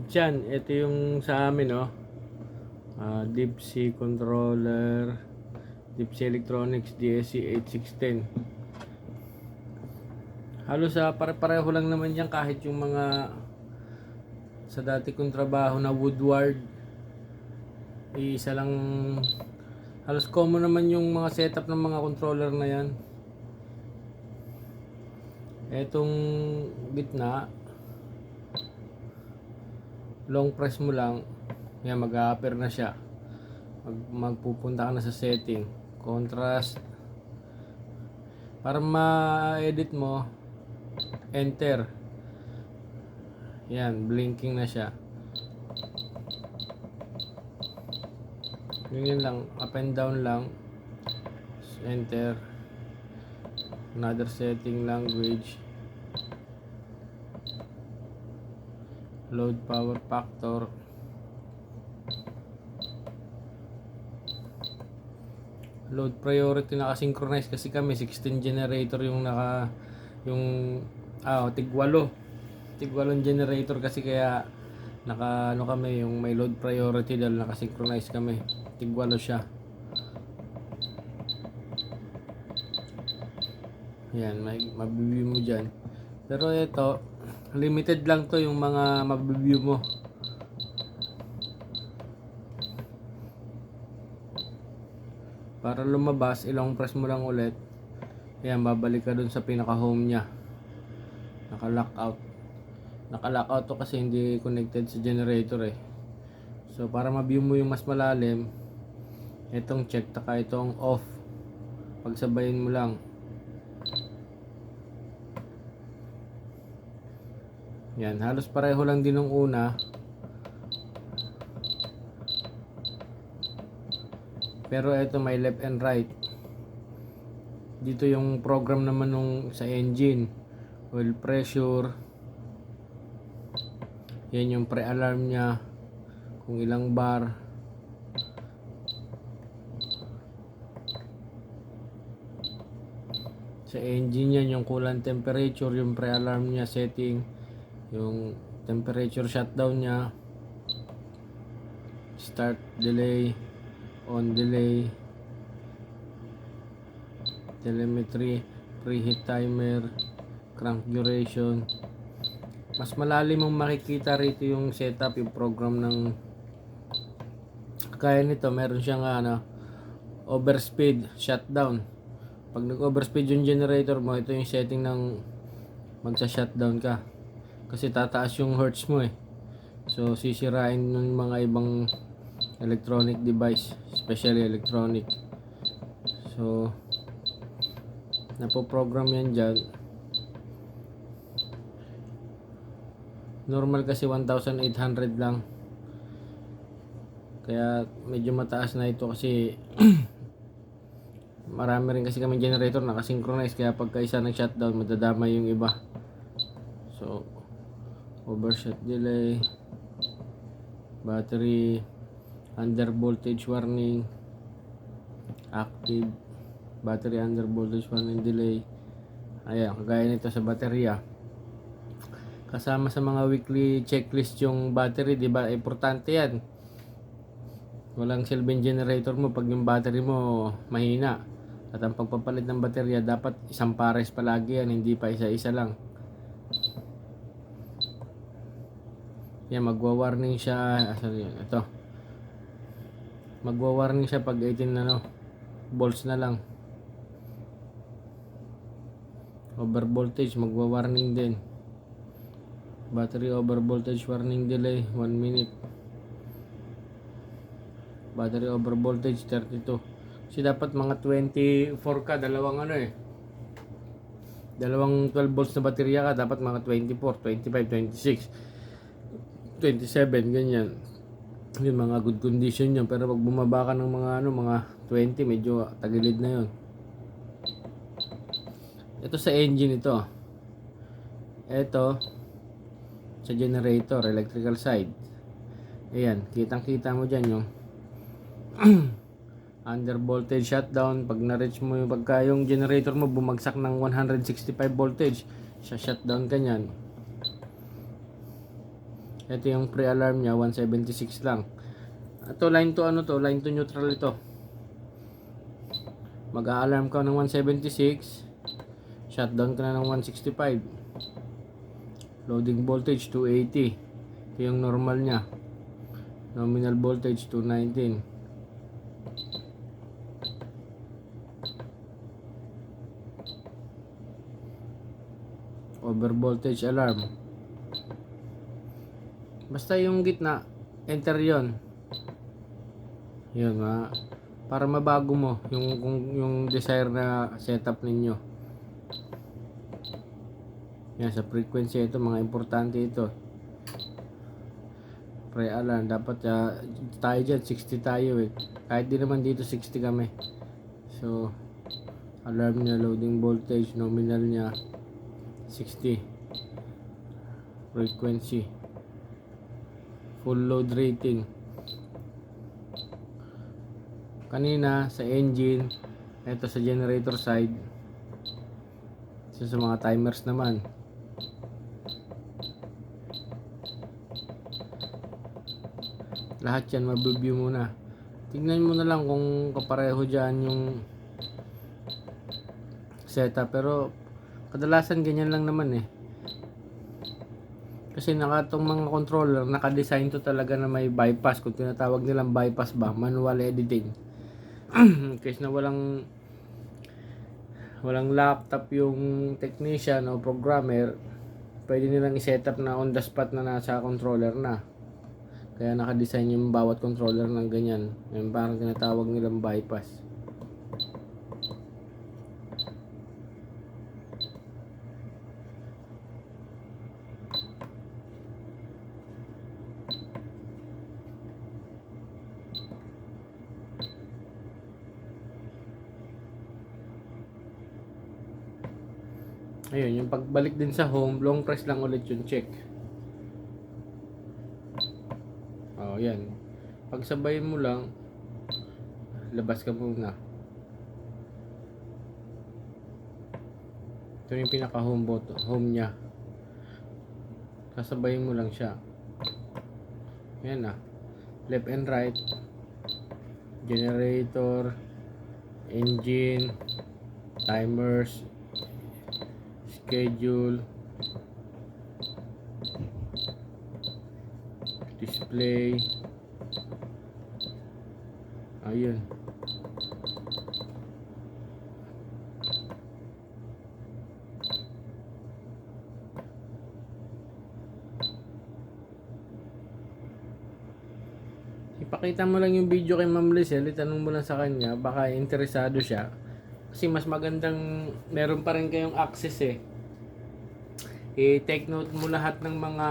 Yan, ito yung sa amin, no? Deep Sea Controller, Deep Sea Electronics DSC 8610. Halos pare-pareho lang naman yan kahit yung mga sa dati kong trabaho na Woodward. Isa lang, halos common naman yung mga setup ng mga controller na yan. Etong gitna, long press mo lang, yan mag-a-appear na siya. Magpupunta ka na sa setting, contrast. Para ma-edit mo, enter. Yan, blinking na siya. Ganyan lang, up and down lang. Enter. Another setting, language. Load power factor. Load priority naka-synchronize kasi kami 16 generator yung tig-8 generator kasi kaya ano kami yung may load priority dahil naka-synchronize kami. Tig-8 siya. Yan, mabibigay mo dyan. Pero ito, limited lang to yung mga mabibigay mo. Para lumabas, ilong press mo lang ulit. Ayan, babalik ka dun sa pinaka-home niya. Naka-lockout. Naka-lockout to kasi hindi connected sa generator eh. So, para ma-view mo yung mas malalim, itong check, taka itong off. Pagsabayin mo lang. Yan, halos pareho lang din ng una. Pero ito may left and right. Dito yung program naman nung sa engine. Oil pressure. Yan yung pre-alarm niya. Kung ilang bar. Sa engine yan yung coolant temperature. Yung pre-alarm niya setting. Yung temperature shutdown niya. Start delay. On delay, telemetry, preheat timer, crank duration. Mas malalim mong makikita rito yung setup, yung program ng kaya nito. Meron siyang overspeed shutdown. Pag nag-overspeed yung generator mo, ito yung setting ng magsa-shutdown ka kasi tataas yung hertz mo eh. So sisirain ng mga ibang electronic device, especially electronic. So napoprogram yan dyan. Normal kasi 1,800 lang, kaya medyo mataas na ito kasi marami rin kasi kami generator nakasynchronize, kaya pagka isa nag-shutdown madadamay yung iba. So overshot delay, battery under voltage warning, active, battery under voltage warning delay. Ayan, kagaya nito sa baterya. Kasama sa mga weekly checklist yung battery, di ba? Importante yan. Walang silbing generator mo pag yung battery mo mahina. At ang pagpapalit ng baterya, dapat isang pares palagi yan, hindi pa isa-isa lang. Yan, magwa-warning siya. Ito. Magwa-warning siya pag 18 volts na lang. Over voltage, magwa-warning din. Battery over voltage warning delay 1 minute. Battery over voltage 32. Kasi dapat mga 24 ka, dalawang dalawang 12 volts na baterya ka, dapat mga 24, 25, 26, 27 ganyan. Yung mga good condition yun. Pero pag bumaba ka ng mga 20, medyo tagilid na yun. Ito sa engine ito. Ito sa generator, electrical side. Ayan, kitang-kita mo dyan yung under voltage shutdown. Pag na-reach mo yung pagka yung generator mo bumagsak ng 165 voltage, sa shutdown ka nyan. Ito yung pre-alarm niya, 176 lang. Ito line to ano to, line to neutral ito. Mag-a-alarm ka ng 176, shutdown ka na ng 165. Loading voltage 280. Ito yung normal niya. Nominal voltage 219. Over voltage alarm. Basta yung gitna, enter yon. Yun para mabago mo yung desire na setup ninyo. Yan, sa frequency ito, mga importante ito. Pre-alarm, dapat tayo dyan, 60 tayo eh. Kahit di naman dito 60 kami. So, alarm niya, loading voltage, nominal niya 60. Frequency, full load rating. Kanina sa engine, ito sa generator side. So, sa mga timers naman, lahat yan mabibview muna. Tingnan mo na lang kung kapareho dyan yung setup, pero kadalasan ganyan lang naman eh. Kasi nakatong mga controller, naka-design to talaga na may bypass. Kung tinatawag nilang bypass ba, manual editing. Kasi na walang laptop yung technician o programmer, pwede nilang i-setup na on the spot na nasa controller na. Kaya naka-design yung bawat controller ng ganyan. Yung parang tinatawag nilang bypass. Ayun, yung pagbalik din sa home, long press lang ulit yung check. Oh, yan. Pagsabayin mo lang, labas ka muna. Ito yung pinaka home button, home niya. Sasabayin mo lang siya. Yan na. Left and right. Generator, engine, timers, schedule, display. Ayun. Ipakita mo lang yung video kay Ma'am Lizelle, itanong mo lang sa kanya, baka interesado siya. Kasi mas magandang meron pa rin kayong access eh. I-take note mo lahat ng mga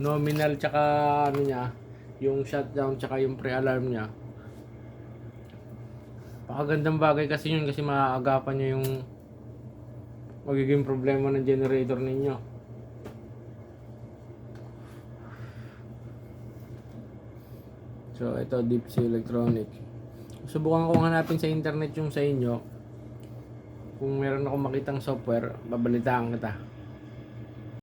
nominal tsaka ano niya, yung shutdown tsaka yung pre-alarm niya. Pakagandang bagay kasi yun, kasi maaagapan niya yung magiging problema ng generator ninyo. So ito, Deep Sea Electronic. Subukan kong hanapin sa internet yung sa inyo. Kung meron akong makitang software, babalitaan kita.